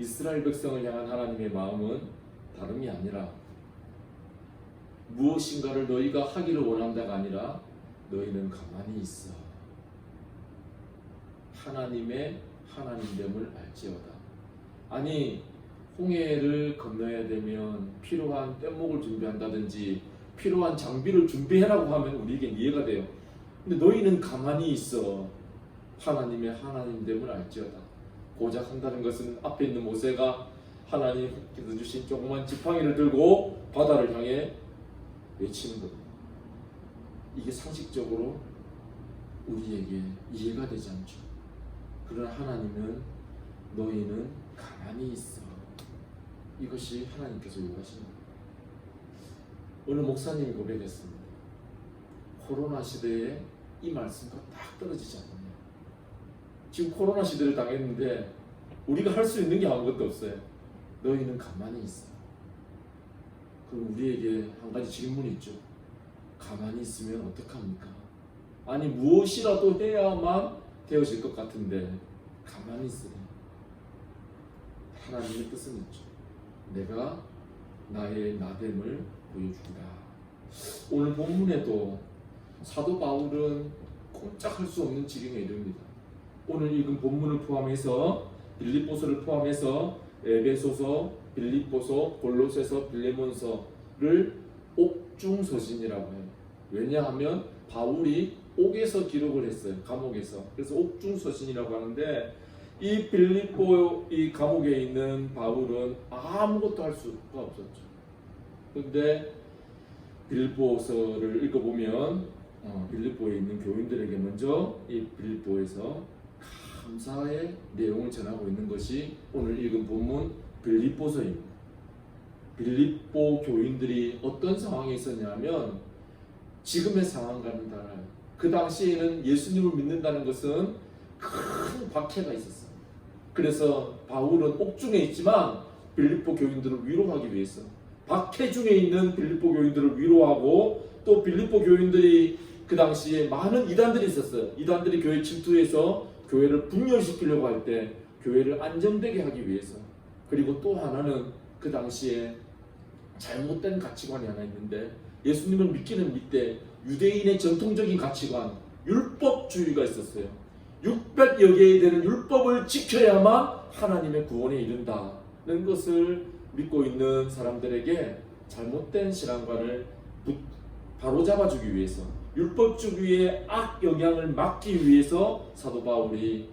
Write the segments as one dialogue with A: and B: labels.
A: 이스라엘 백성을 향한 하나님의 마음은 다름이 아니라 무엇인가를 너희가 하기를 원한다가 아니라 너희는 가만히 있어. 하나님의 하나님됨을 알지어다. 아니, 홍해를 건너야 되면 필요한 뗏목을 준비한다든지 필요한 장비를 준비해라고 하면 우리에겐 이해가 돼요. 근데 너희는 가만히 있어. 하나님의 하나님됨을 알지어다. 고작 한다는 것은 앞에 있는 모세가 하나님께서 주신 조그만 지팡이를 들고 바다를 향해 외치는 겁니다. 이게 상식적으로 우리에게 이해가 되지 않죠. 그러나 하나님은 너희는 가만히 있어. 이것이 하나님께서 요구하시는 겁니다. 오늘 목사님이 고백했습니다. 코로나 시대에 이 말씀과 딱 떨어지지 않느냐. 지금 코로나 시대를 당했는데 우리가 할 수 있는 게 아무것도 없어요. 너희는 가만히 있어. 그럼 우리에게 한 가지 질문이 있죠. 가만히 있으면 어떡합니까? 아니, 무엇이라도 해야만 되어질 것 같은데 가만히 있으래. 하나님의 뜻은 있죠. 내가 나의 나됨을 보여주리라. 오늘 본문에도 사도 바울은 꼼짝할 수 없는 지경에 이릅니다. 오늘 읽은 본문을 포함해서 빌립보서를 포함해서 에베소서, 빌립보서, 골로새서, 빌레몬서를 옥중서신이라고 해요. 왜냐하면 바울이 옥에서 기록을 했어요. 감옥에서. 그래서 옥중서신이라고 하는데 이 빌립보 이 감옥에 있는 바울은 아무것도 할 수가 없었죠. 그런데 빌립보서를 읽어보면 빌립보에 있는 교인들에게 먼저 이 빌립보에서 감사의 내용을 전하고 있는 것이 오늘 읽은 본문 빌립보서입니다. 빌립보 교인들이 어떤 상황에 있었냐면 지금의 상황과는 달라요. 그 당시에는 예수님을 믿는다는 것은 큰 박해가 있었어요. 그래서 바울은 옥중에 있지만 빌립보 교인들을 위로하기 위해서 박해 중에 있는 빌립보 교인들을 위로하고 또 빌립보 교인들이 그 당시에 많은 이단들이 있었어요. 이단들이 교회 침투해서 교회를 분열시키려고 할 때 교회를 안정되게 하기 위해서, 그리고 또 하나는 그 당시에 잘못된 가치관이 하나 있는데 예수님을 믿기는 믿되 유대인의 전통적인 가치관, 율법주의가 있었어요. 600여 개에 되는 율법을 지켜야만 하나님의 구원에 이른다는 것을 믿고 있는 사람들에게 잘못된 신앙관을 바로잡아주기 위해서, 율법주의의 악 영향을 막기 위해서 사도 바울이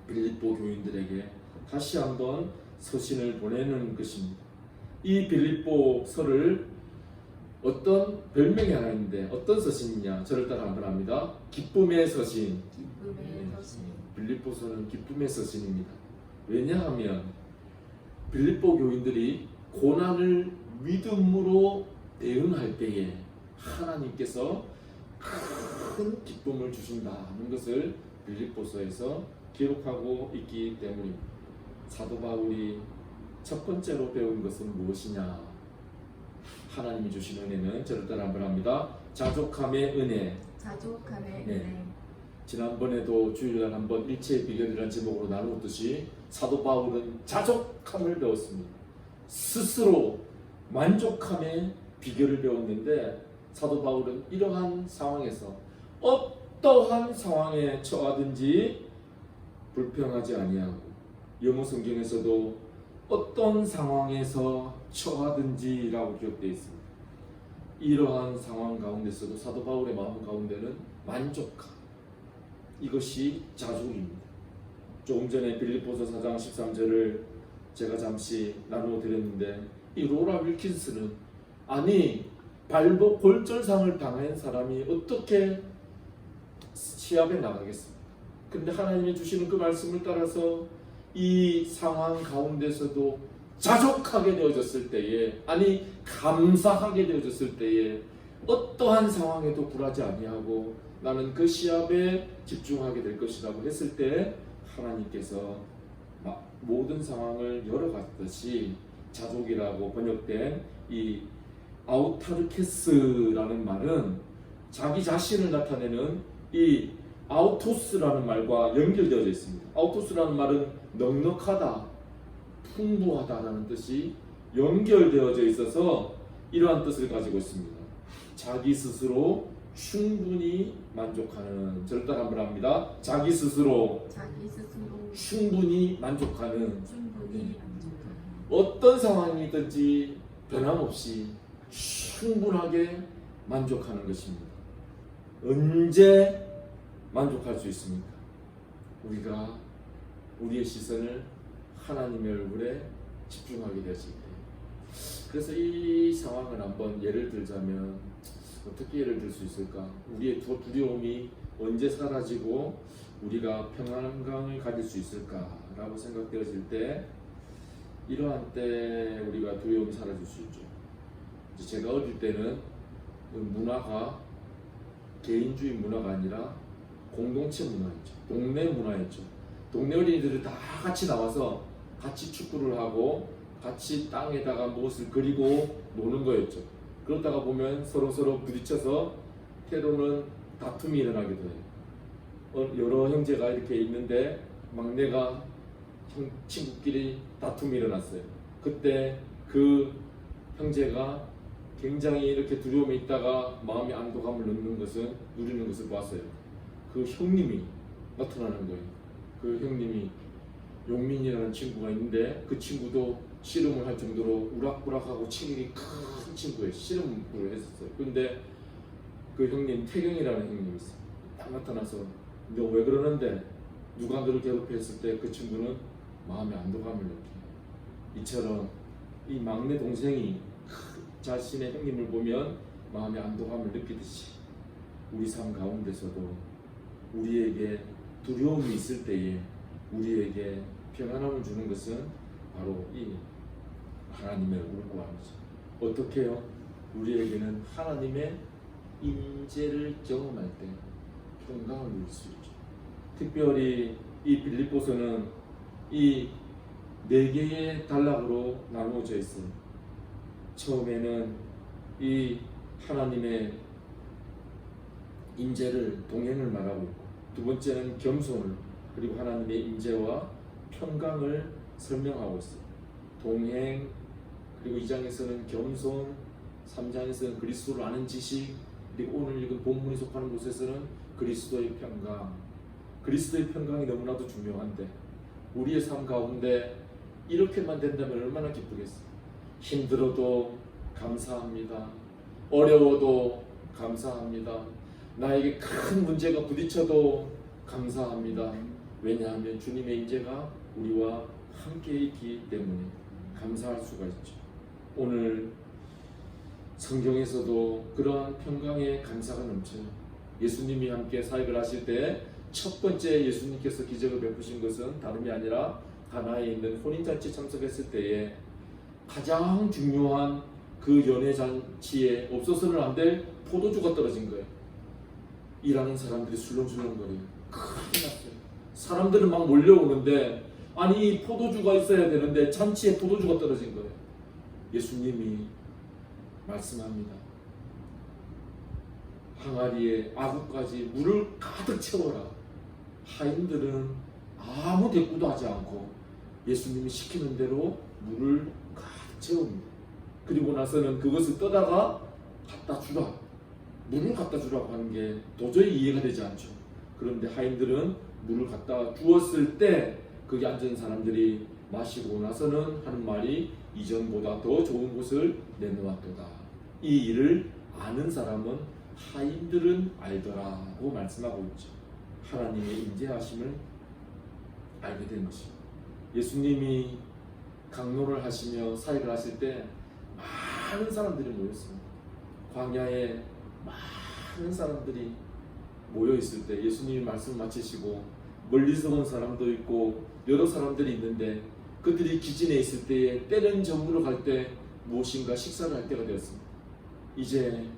A: 빌립보 교인들에게 다시 한번 서신을 보내는 것입니다. 이 빌립보서를 어떤 별명이 하나 있는데 어떤 서신이냐, 저를 따라 한번 합니다. 기쁨의 서신. 빌립보서는 기쁨의 서신입니다. 왜냐하면 빌립보 교인들이 고난을 믿음으로 대응할 때에 하나님께서 큰 기쁨을 주신다는 것을 빌립보서에서 기록하고 있기 때문입니다. 사도 바울이 첫 번째로 배운 것은 무엇이냐? 하나님이 주신 은혜는, 저를 따라 한번 합니다. 자족함의 은혜.
B: 자족함의
A: 네.
B: 은혜.
A: 지난번에도 주일날 한번 일체의 비결이라는 제목으로 나누었듯이 사도 바울은 자족함을 배웠습니다. 스스로 만족함의 비결을 배웠는데 사도 바울은 이러한 상황에서 어떠한 상황에 처하든지 불평하지 아니하고, 영어 성경에서도 어떤 상황에서 처하든지라고 기록되어 있습니다. 이러한 상황 가운데서도 사도 바울의 마음 가운데는 만족함, 이것이 자족입니다. 조금 전에 빌립보서 4장 13절을 제가 잠시 나누어 드렸는데, 이 로라 윌킨스는 아니 발목 골절상을 당한 사람이 어떻게 시합에 나가겠습니까? 근데 하나님이 주시는 그 말씀을 따라서 이 상황 가운데서도 자족하게 되어졌을 때에, 아니 감사하게 되어졌을 때에 어떠한 상황에도 굴하지 아니하고 나는 그 시합에 집중하게 될 것이라고 했을 때 하나님께서 모든 상황을 열어갔듯이 자족이라고 번역된 이 아우타르케스라는 말은 자기 자신을 나타내는 이 아우토스라는 말과 연결되어져 있습니다. 아우토스라는 말은 넉넉하다, 풍부하다라는 뜻이 연결되어져 있어서 이러한 뜻을 가지고 있습니다. 자기 스스로 충분히 만족하는. 저를 따라 한번 합니다. 자기 스스로 충분히 만족하는. 어떤 상황이든지 변함없이 충분하게 만족하는 것입니다. 언제 만족할 수 있습니까? 우리가 우리의 시선을 하나님의 얼굴에 집중하게 되었을 때. 그래서 이 상황을 한번 예를 들자면 어떻게 예를 들 수 있을까? 우리의 두려움이 언제 사라지고 우리가 평안감을 가질 수 있을까라고 생각되어질 때, 이러한 때 우리가 두려움이 사라질 수 있죠. 제가 어릴 때는 문화가 개인주의 문화가 아니라 공동체 문화였죠. 동네 문화였죠. 동네 어린이들이 다 같이 나와서 같이 축구를 하고 같이 땅에다가 무엇을 그리고 노는 거였죠. 그러다가 보면 서로 부딪혀서 때로는 다툼이 일어나기도 해요. 여러 형제가 이렇게 있는데 막내가 친구끼리 다툼이 일어났어요. 그때 그 형제가 굉장히 이렇게 두려움에 있다가 마음의 안도감을 누리는 것을 봤어요. 그 형님이 나타나는 거예요. 그 형님이 용민이라는 친구가 있는데 그 친구도 씨름을 할 정도로 우락부락하고 체격이 큰 친구예요. 씨름을 했었어요. 근데 그 형님 태경이라는 형님이 있어요. 딱 나타나서 너 왜 그러는데, 누가 너를 괴롭혔을 때 그 친구는 마음의 안도감을 느껴요. 이처럼 이 막내 동생이 자신의 형님을 보면 마음의 안도감을 느끼듯이 우리 삶 가운데서도 우리에게 두려움이 있을 때에 우리에게 평안함을 주는 것은 바로 이 하나님의 얼굴과 함이죠. 어떻게 해요? 우리에게는 하나님의 임재를 경험할 때 평강을 누릴 수 있죠. 특별히 이 빌립보서는 이 4개의 단락으로 나누어져 있어요. 처음에는 이 하나님의 임재를, 동행을 말하고 있고, 두 번째는 겸손을, 그리고 하나님의 임재와 평강을 설명하고 있어요. 동행, 그리고 2장에서는 겸손, 3장에서는 그리스도를 아는 지식, 그리고 오늘 읽은 본문이 속하는 곳에서는 그리스도의 평강. 그리스도의 평강이 너무나도 중요한데 우리의 삶 가운데 이렇게만 된다면 얼마나 기쁘겠어요. 힘들어도 감사합니다. 어려워도 감사합니다. 나에게 큰 문제가 부딪혀도 감사합니다. 왜냐하면 주님의 임재가 우리와 함께 있기 때문에 감사할 수가 있죠. 오늘 성경에서도 그러한 평강의 감사가 넘쳐요. 예수님이 함께 사역을 하실 때 첫 번째 예수님께서 기적을 베푸신 것은 다름이 아니라 가나에 있는 혼인잔치 참석했을 때에 가장 중요한 그 연회잔치에 없어서는 안 될 포도주가 떨어진 거예요. 일하는 사람들이 술렁술렁거려요. 큰일 났어요. 사람들은 막 몰려오는데 아니 이 포도주가 있어야 되는데 잔치에 포도주가 떨어진 거예요. 예수님이 말씀합니다. 항아리에 아구까지 물을 가득 채워라. 하인들은 아무 대꾸도 하지 않고 예수님이 시키는 대로 물을 가득 채웁니다. 그리고 나서는 그것을 떠다가 갖다 주라. 물을 갖다 주라고 하는 게 도저히 이해가 되지 않죠. 그런데 하인들은 물을 갖다 주었을 때 거기 앉은 사람들이 마시고 나서는 하는 말이 이전보다 더 좋은 곳을 내놓았도다. 이 일을 아는 사람은 하인들은 알더라고 말씀하고 있죠. 하나님의 임재하심을 알게 된 것입니다. 예수님이 강론을 하시며 사역을 하실 때 많은 사람들이 모였습니다. 광야에 많은 사람들이 모여 있을 때 예수님이 말씀을 마치시고 멀리서 온 사람도 있고 여러 사람들이 있는데 그들이 기진에 있을 때에 때는 저물어 갈 때 무엇인가 식사를 할 때가 되었습니다. 이제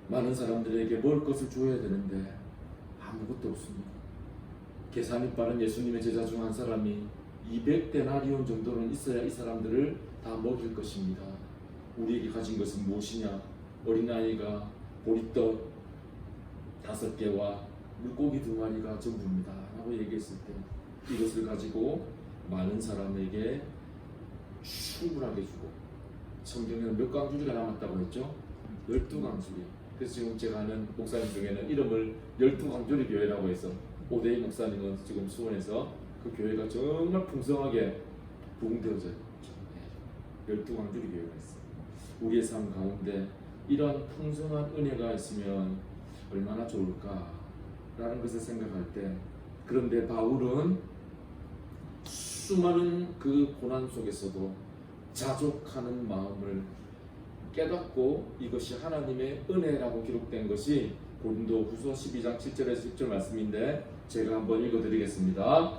A: 많은 사람들에게 먹을 것을 주어야 되는데 아무것도 없습니다. 계산이 빠른 예수님의 제자 중 한 사람이 200데나리온 정도는 있어야 이 사람들을 다 먹일 것입니다. 우리에게 가진 것은 무엇이냐? 어린아이가 보리떡 5개와 물고기 2마리가 전부입니다 라고 얘기했을 때 이것을 가지고 많은 사람에게 충분하게 주고, 성경에는 몇 강줄기가 남았다고 했죠? 12강줄기. 그래서 지금 제가 아는 목사님 중에는 이름을 12강줄기 교회라고 해서 오대희 목사님은 지금 수원에서 그 교회가 정말 풍성하게 부흥되어져요. 12강줄기 교회가 있어요. 우리의 삶 가운데 이러한 풍성한 은혜가 있으면 얼마나 좋을까라는 것을 생각할 때, 그런데 바울은 수많은 그 고난 속에서도 자족하는 마음을 깨닫고, 이것이 하나님의 은혜라고 기록된 것이 고린도후서 12장 7절에서 10절 말씀인데 제가 한번 읽어드리겠습니다.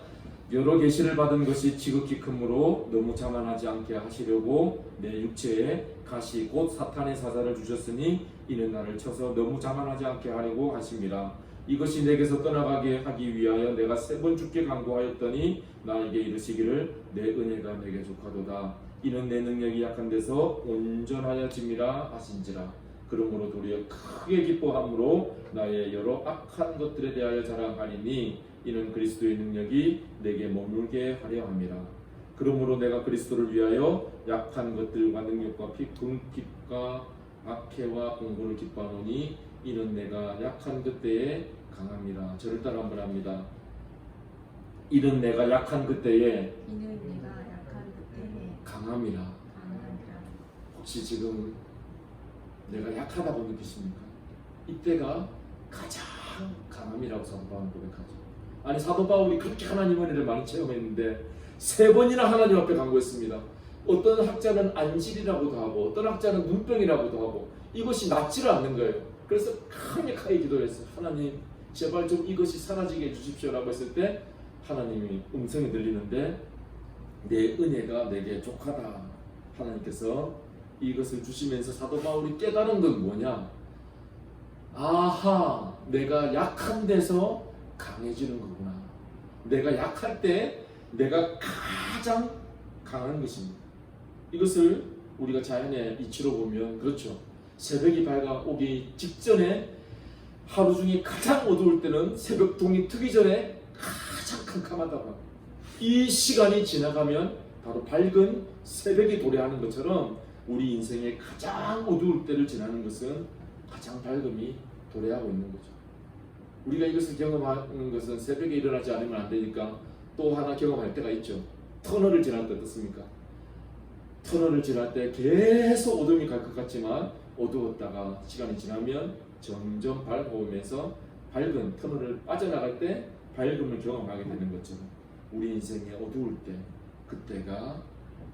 A: 여러 계시를 받은 것이 지극히 크므로 너무 자만하지 않게 하시려고 내 육체에 가시 곧 사탄의 사자를 주셨으니 이는 나를 쳐서 너무 자만하지 않게 하려고 하심이라. 이것이 내게서 떠나가게 하기 위하여 내가 3번 주께 간구하였더니 나에게 이르시기를 내 은혜가 내게 족하도다. 이는 내 능력이 약한 데서 온전하여짐이라 하신지라. 그러므로 도리어 크게 기뻐함으로 나의 여러 악한 것들에 대하여 자랑하리니 이는 그리스도의 능력이 내게 머물게 하려 함이라. 그러므로 내가 그리스도를 위하여 약한 것들과 능력과 궁핍과 악해와 공고를 기뻐하노니 이는 내가 약한 그때에 강함이라. 저를 따라 한번 합니다. 이는 내가 약한 그때에 강함이라. 혹시 지금 내가 약하다고 느끼십니까? 이때가 가장 강함이라고 사도 바울은 고백하죠. 아니, 사도 바울이 그렇게 하나님 은혜를 많이 체험했는데 3번이나 하나님 앞에 간구했습니다. 어떤 학자는 안질이라고도 하고 어떤 학자는 눈병이라고도 하고 이것이 낫지를 않는 거예요. 그래서 강력하게 기도했어요. 하나님, 제발 좀 이것이 사라지게 해주십시오라고 했을 때 하나님이 음성이 들리는데 내 은혜가 내게 족하다. 하나님께서 이것을 주시면서 사도 바울이 깨달은 건 뭐냐? 아하, 내가 약한 데서 강해지는 거구나. 내가 약할 때 내가 가장 강한 것입니다. 이것을 우리가 자연의 이치로 보면 그렇죠. 새벽이 밝아오기 직전에 하루 중에 가장 어두울 때는 새벽동이 트기 전에 가장 캄캄하다고 합니다. 이 시간이 지나가면 바로 밝은 새벽이 도래하는 것처럼 우리 인생의 가장 어두울 때를 지나는 것은 가장 밝음이 도래하고 있는 거죠. 우리가 이것을 경험하는 것은 새벽에 일어나지 않으면 안 되니까 또 하나 경험할 때가 있죠. 터널을 지날 때 어떻습니까? 터널을 지날 때 계속 어둠이 갈 것 같지만 어두웠다가 시간이 지나면 점점 밝아오면서 밝은 터널을 빠져나갈 때 밝음을 경험하게 되는 것처럼 우리 인생의 어두울 때, 그때가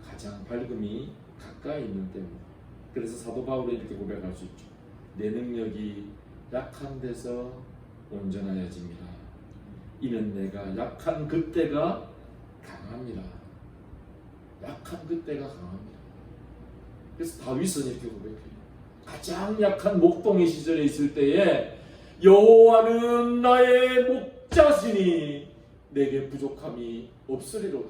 A: 가장 밝음이 가까이 있는 때입니다. 그래서 사도 바울이 이렇게 고백할 수 있죠. 내 능력이 약한 데서 온전하여집니다. 이는 내가 약한 그때가 강합니다. 약한 그때가 강합니다. 그래서 다윗은 이렇게 고백해요. 가장 약한 목동의 시절에 있을 때에 여호와는 나의 목자시니 내게 부족함이 없으리로다.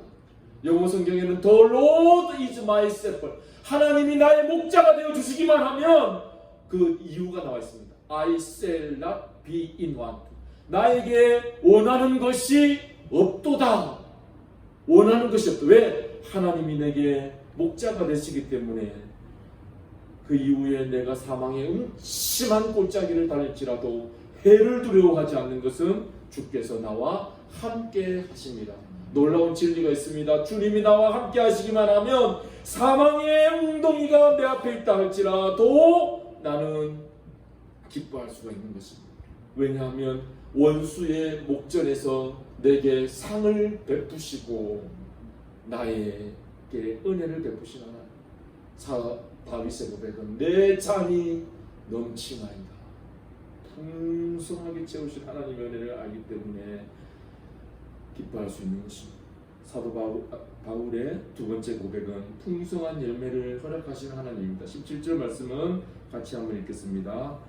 A: 영어 성경에는 The Lord is my shepherd. 하나님이 나의 목자가 되어 주시기만 하면 그 이유가 나와 있습니다. I shall not be in want. 나에게 원하는 것이 없도다. 원하는 것이 없다. 왜? 하나님이 내게 목자가 되시기 때문에. 그 이후에 내가 사망의 음침한 골짜기를 달릴지라도 해를 두려워하지 않는 것은 주께서 나와 함께 하십니다. 놀라운 진리가 있습니다. 주님이 나와 함께 하시기만 하면 사망의 웅덩이가 내 앞에 있다 할지라도 나는 기뻐할 수가 있는 것입니다. 왜냐하면 원수의 목전에서 내게 상을 베푸시고 나에게 은혜를 베푸신 하나님. 다윗의 고백은 내 잔이 넘치나이다. 풍성하게 채우신 하나님의 은혜를 알기 때문에 기뻐할 수 있는 것입니다. 사도 바울의 두 번째 고백은 풍성한 열매를 허락하신 하나님입니다. 17절 말씀은 같이 한번 읽겠습니다.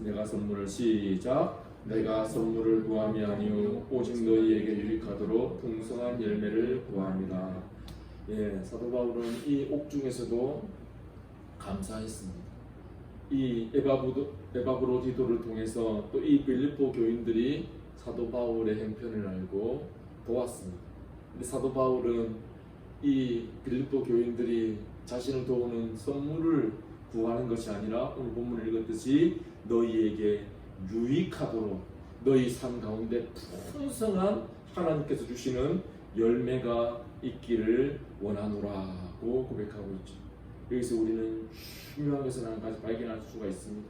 A: 내가 선물을 시작. 내가 선물을 구함이 아니오 오직 너희에게 유익하도록 풍성한 열매를 구합니다. 예, 사도 바울은 이 옥중에서도 감사했습니다. 이 에바브로디도를 통해서 또 이 빌립보 교인들이 사도 바울의 형편을 알고 도왔습니다. 근데 사도 바울은 이 빌립보 교인들이 자신을 도우는 선물을 구하는 것이 아니라 오늘 본문을 읽었듯이 너희에게 유익하도록 너희 삶 가운데 풍성한 하나님께서 주시는 열매가 있기를 원하노라고 고백하고 있죠. 여기서 우리는 중요한 것을 한 가지 발견할 수가 있습니다.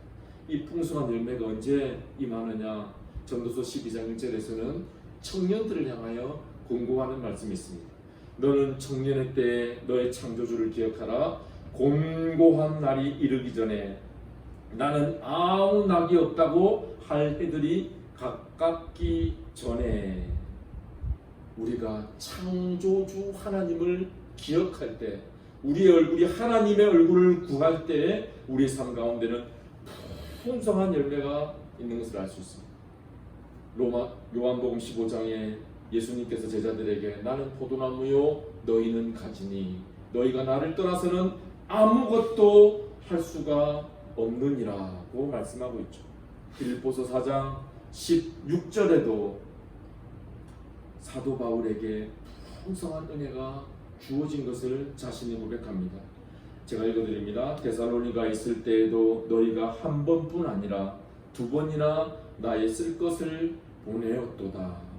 A: 이 풍성한 열매가 언제 임하느냐? 전도서 12장 1절에서는 청년들을 향하여 권고하는 말씀이 있습니다. 너는 청년의 때에 너의 창조주를 기억하라. 곤고한 날이 이르기 전에 나는 아무 낙이 없다고 할 해들이 가깝기 전에 우리가 창조주 하나님을 기억할 때 우리 하나님의 얼굴을 구할 때 우리의 삶 가운데는 풍성한 열매가 있는 것을 알 수 있습니다. 요한복음 15장에 예수님께서 제자들에게 나는 포도나무요 너희는 가지니 너희가 나를 떠나서는 아무것도 할 수가 없느니라고 말씀하고 있죠. 빌립보서 4장 16절에도 사도 바울에게 풍성한 은혜가 주어진 것을 자신이 고백합니다. 제가 읽어드립니다. 데살로니가 있을 때에도 너희가 한 번뿐 아니라 두 번이나 나의 쓸 것을 보내었도다.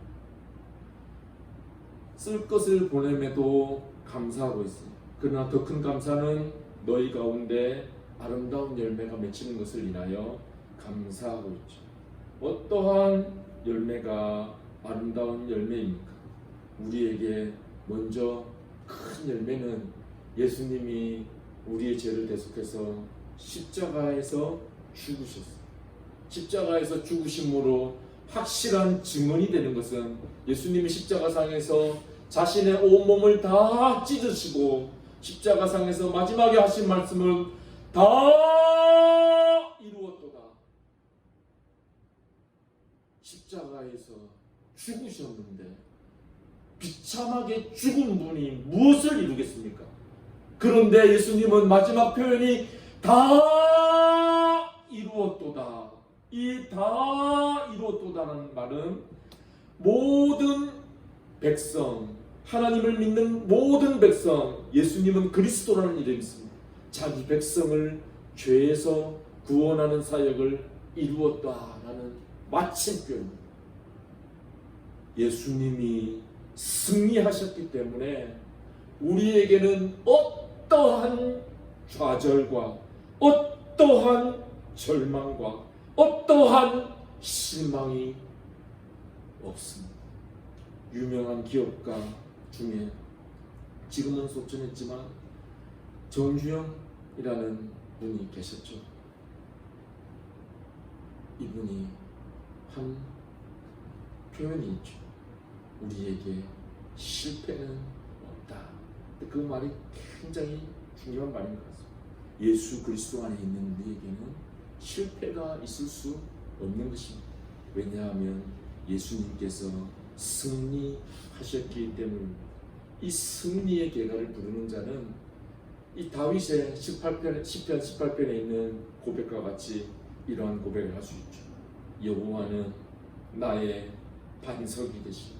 A: 쓸 것을 보냄에도 감사하고 있습니다. 그러나 더 큰 감사는 너희 가운데 아름다운 열매가 맺히는 것을 인하여 감사하고 있죠. 어떠한 열매가 아름다운 열매입니까? 우리에게 먼저 큰 열매는 예수님이 우리의 죄를 대속해서 십자가에서 죽으셨어요. 십자가에서 죽으심으로 확실한 증언이 되는 것은 예수님이 십자가상에서 자신의 온몸을 다 찢으시고 십자가상에서 마지막에 하신 말씀은 다 이루었도다. 십자가에서 죽으셨는데 비참하게 죽은 분이 무엇을 이루겠습니까? 그런데 예수님은 마지막 표현이 다 이루었도다. 이 다 이루었도다라는 말은 모든 백성, 하나님을 믿는 모든 백성, 예수님은 그리스도라는 이름이 있습니다. 자기 백성을 죄에서 구원하는 사역을 이루었다라는 마침표입니다. 예수님이 승리하셨기 때문에 우리에게는 어떠한 좌절과 어떠한 절망과 어떠한 실망이 없습니다. 유명한 기업가 중에 지금은 소천했지만 정주영이라는 분이 계셨죠. 이분이 한 표현이 있죠. 우리에게 실패는 없다. 그 말이 굉장히 중요한 말인 것 같습니다. 예수 그리스도 안에 있는 우리에게는 실패가 있을 수 없는 것입니다. 왜냐하면 예수님께서 승리하셨기 때문입니다. 이 승리의 계가를 부르는 자는 이 다윗의 18편, 10편 18편에 있는 고백과 같이 이러한 고백을 할 수 있죠. 여호와는 나의 반석이 되시고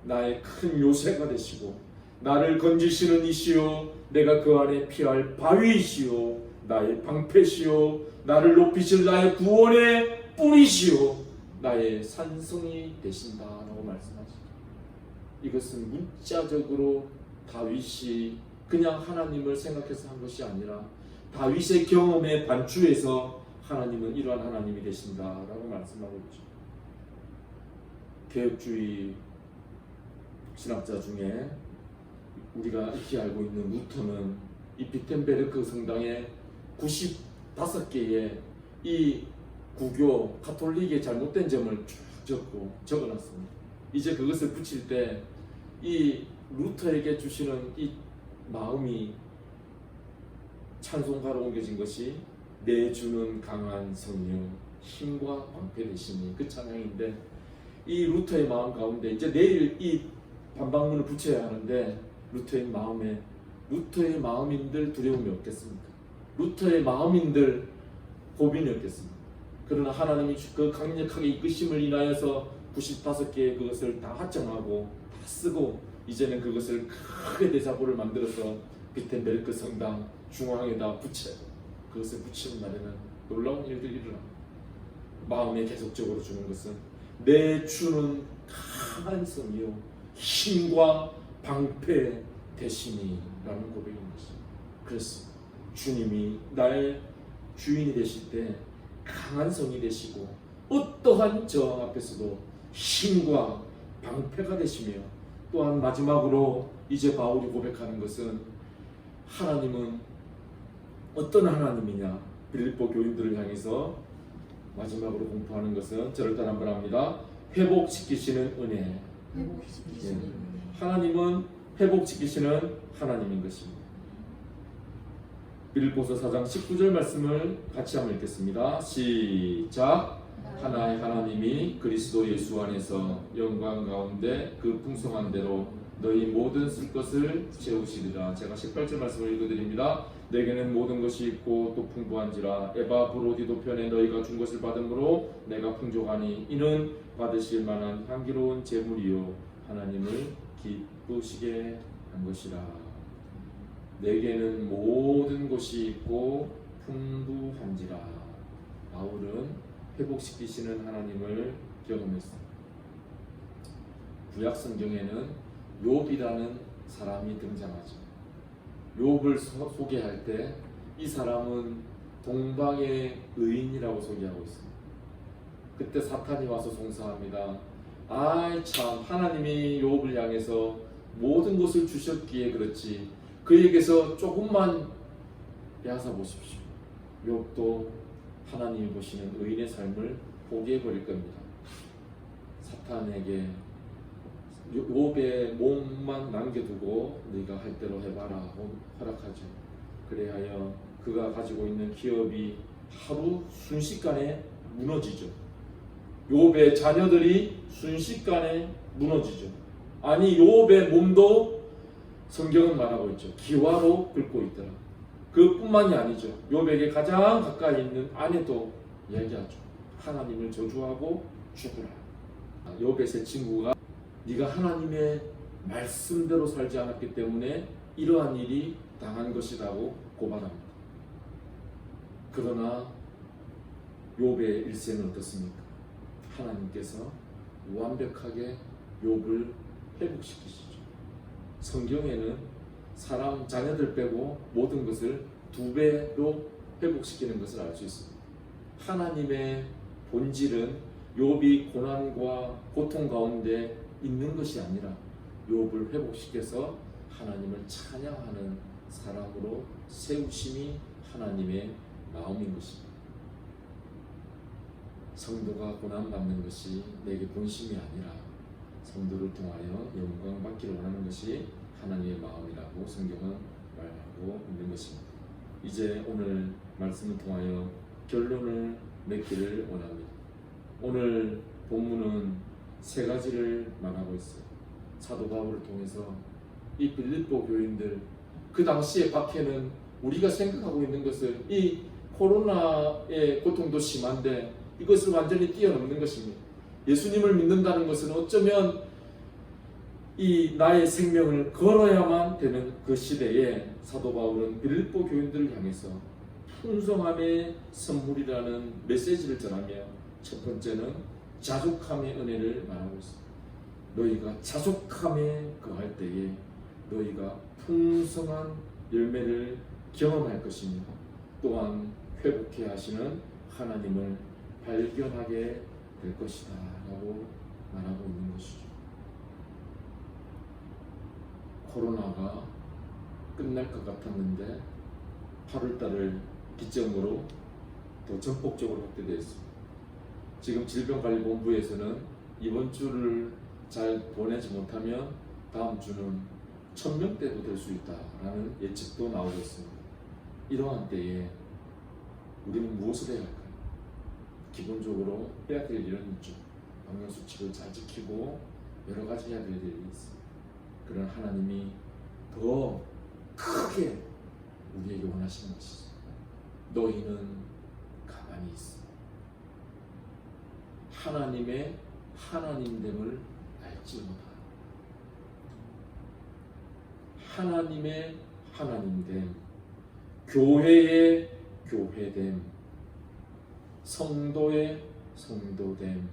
A: 나의 큰 요새가 되시고 나를 건지시는 이시요 내가 그 안에 피할 바위이시요 나의 방패시요 나를 높이실 나의 구원의 뿌리시요 나의 산성이 되신다라고 말씀하시죠. 이것은 문자적으로 다윗이 그냥 하나님을 생각해서 한 것이 아니라 다윗의 경험에 반추해서 하나님은 이러한 하나님이 되신다라고 말씀하고 있죠. 개혁주의 신학자 중에 우리가 익히 알고 있는 루터는 이 비텐베르크 성당에 95개의 이 구교 가톨릭의 잘못된 점을 쭉 적어놨습니다. 이제 그것을 붙일 때 이 루터에게 주시는 이 마음이 찬송가로 옮겨진 것이 내 주는 강한 성이요 힘과 방패 되시니 그 찬양인데 이 루터의 마음 가운데 이제 내일 이 반박문을 붙여야 하는데 루터의 마음인들 두려움이 없겠습니까? 루터의 마음인들 고민이 없겠습니까? 그러나 하나님이 그 강력하게 이끄심을 인하여서 95개의 그것을 다 합정하고 다 쓰고 이제는 그것을 크게 대자보를 만들어서 비텐베르크 성당 중앙에다 그것을 붙이는 날에는 놀라운 일들이 일어나. 마음에 계속적으로 주는 것은 내 주는 강한 성이요 힘과 방패 되시니라는 고백인 것입니다. 그래서 주님이 나의 주인이 되실 때 강한 성이 되시고 어떠한 저항 앞에서도 힘과 방패가 되시며, 또한 마지막으로 이제 바울이 고백하는 것은 하나님은 어떤 하나님이냐. 빌립보 교인들을 향해서 마지막으로 공포하는 것은 저를 따라 한번 합니다. 회복시키시는 은혜.
B: 회복시키시는 은혜.
A: 하나님은 회복시키시는 하나님인 것입니다. 빌립보서 4장 19절 말씀을 같이 한번 읽겠습니다. 시작. 하나의 하나님이 그리스도 예수 안에서 영광 가운데 그 풍성한 대로 너희 모든 쓸 것을 채우시리라. 제가 18절 말씀을 읽어드립니다. 내게는 모든 것이 있고 또 풍부한지라 에바브로디도 편에 너희가 준 것을 받음으로 내가 풍족하니 이는 받으실 만한 향기로운 제물이요 하나님을 기쁘시게 한 것이라. 내게는 모든 것이 있고 풍부한지라. 바울은 회복시키시는 하나님을 경험했습니다. 구약 성경에는 욥이라는 사람이 등장하죠. 욥을 소개할 때 이 사람은 동방의 의인이라고 소개하고 있습니다. 그때 사탄이 와서 송사합니다. 아이 참, 하나님이 욥을 향해서 모든 것을 주셨기에 그렇지 그에게서 조금만 빼앗아 보십시오. 욥도 하나님이 보시는 의인의 삶을 포기해 버릴 겁니다. 사탄에게 욥의 몸만 남겨두고 네가 할 대로 해봐라 허락하죠. 그래하여 그가 가지고 있는 기업이 하루 순식간에 무너지죠. 욥의 자녀들이 순식간에 무너지죠. 아니 욥의 몸도 성경은 말하고 있죠. 기와로 긁고 있더라. 그뿐만이 아니죠. 욥에게 가장 가까이 있는 아내도 얘기하죠. 하나님을 저주하고 죽으라. 욥의 세 친구가 네가 하나님의 말씀대로 살지 않았기 때문에 이러한 일이 당한 것이라고 고발합니다. 그러나 욥의 일생은 어떻습니까? 하나님께서 완벽하게 욥을 회복시키시죠. 성경에는 사람 자녀들 빼고 모든 것을 2배로 회복시키는 것을 알 수 있습니다. 하나님의 본질은 욥이 고난과 고통 가운데 있는 것이 아니라 욥을 회복시켜서 하나님을 찬양하는 사람으로 세우심이 하나님의 마음인 것입니다. 성도가 고난받는 것이 내게 본심이 아니라 성도를 통하여 영광 받기를 원하는 것이 하나님의 마음이라고 성경은 말하고 있는 것입니다. 이제 오늘 말씀을 통하여 결론을 맺기를 원합니다. 오늘 본문은 3가지를 말하고 있어요. 사도 바울을 통해서 이 빌립보 교인들, 그 당시의 박해는 우리가 생각하고 있는 것을, 이 코로나의 고통도 심한데 이것을 완전히 뛰어넘는 것입니다. 예수님을 믿는다는 것은 어쩌면 이 나의 생명을 걸어야만 되는 그 시대에 사도 바울은 빌립보 교인들을 향해서 풍성함의 선물이라는 메시지를 전하며 첫 번째는 자족함의 은혜를 말하고 있습니다. 너희가 자족함에 거할 때에 너희가 풍성한 열매를 경험할 것이며 또한 회복해 하시는 하나님을 발견하게 될 것이다 라고 말하고 있는 것이죠. 코로나가 끝날 것 같았는데 8월달을 기점으로 더 전폭적으로 확대되었습니다. 지금 질병관리본부에서는 이번 주를 잘 보내지 못하면 다음 주는 1000명대도 될 수 있다라는 예측도 나오고 있습니다. 이러한 때에 우리는 무엇을 해야 할까요? 기본적으로 해야 될 일은 있죠. 방역수칙을 잘 지키고 여러 가지 해야 될 일이 있습니다. 그런 하나님이 더 크게 우리에게 원하시는 것이죠. 너희는 가만히 있어. 하나님의 하나님됨을 알지 못하라. 하나님의 하나님됨, 교회의 교회됨, 성도의 성도됨을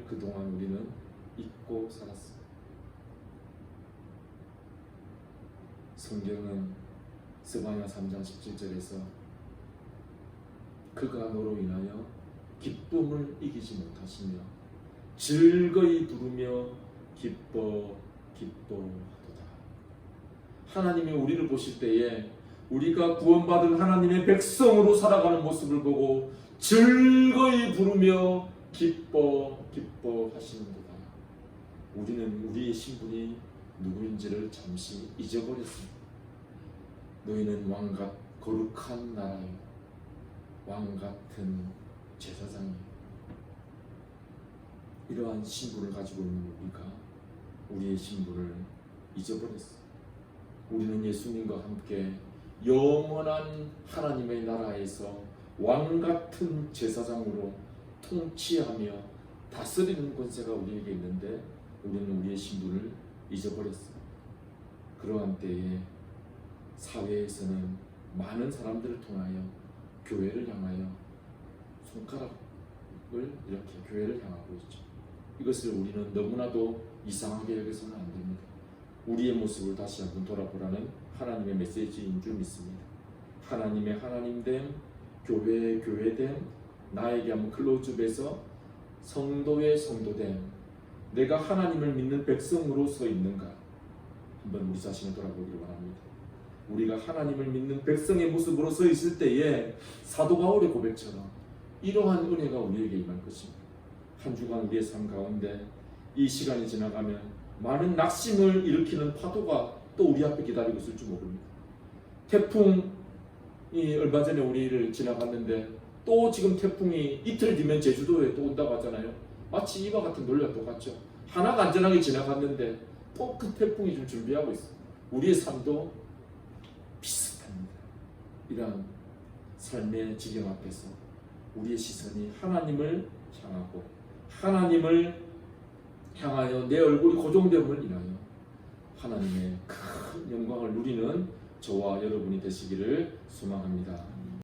A: 그동안 우리는 잊고 살았습니다. 성경은 스바냐 3장 17절에서 그가 너로 인하여 기쁨을 이기지 못하시며 즐거이 부르며 기뻐하도다. 하나님이 우리를 보실 때에 우리가 구원받은 하나님의 백성으로 살아가는 모습을 보고 즐거이 부르며 기뻐하시는도다. 우리는 우리의 신분이 누구인지를 잠시 잊어버렸습니다. 너희는 거룩한 나라요, 왕같은 제사장이요. 이러한 신분을 가지고 있는 우리가 우리의 신분을 잊어버렸어요. 우리는 예수님과 함께 영원한 하나님의 나라에서 왕같은 제사장으로 통치하며 다스리는 권세가 우리에게 있는데 우리는 우리의 신분을 잊어버렸어요. 그러한 때에 사회에서는 많은 사람들을 통하여 교회를 향하여 손가락을 이렇게 교회를 향하고 있죠. 이것을 우리는 너무나도 이상하게 여겨서는 안 됩니다. 우리의 모습을 다시 한번 돌아보라는 하나님의 메시지인 줄 믿습니다. 하나님의 하나님됨, 교회의 교회됨, 나에게 한번 클로즈업해서 성도의 성도됨, 내가 하나님을 믿는 백성으로 서 있는가 한번 우리 자신을 돌아보기를 원합니다. 우리가 하나님을 믿는 백성의 모습으로 서 있을 때에 사도 바울의 고백처럼 이러한 은혜가 우리에게 임할 것입니다. 한 주간 우리의 삶 가운데 이 시간이 지나가면 많은 낙심을 일으키는 파도가 또 우리 앞에 기다리고 있을 줄 모릅니다. 태풍이 얼마 전에 우리를 지나갔는데 또 지금 태풍이 이틀 뒤면 제주도에 또 온다고 하잖아요. 마치 이와 같은 논리가 똑같죠. 하나가 안전하게 지나갔는데 또 그 태풍이 좀 준비하고 있어요. 우리의 삶도 비슷합니다. 이런 삶의 지경 앞에서 우리의 시선이 하나님을 향하고 하나님을 향하여 내 얼굴이 고정됨을 인하여 하나님의 큰 영광을 누리는 저와 여러분이 되시기를 소망합니다.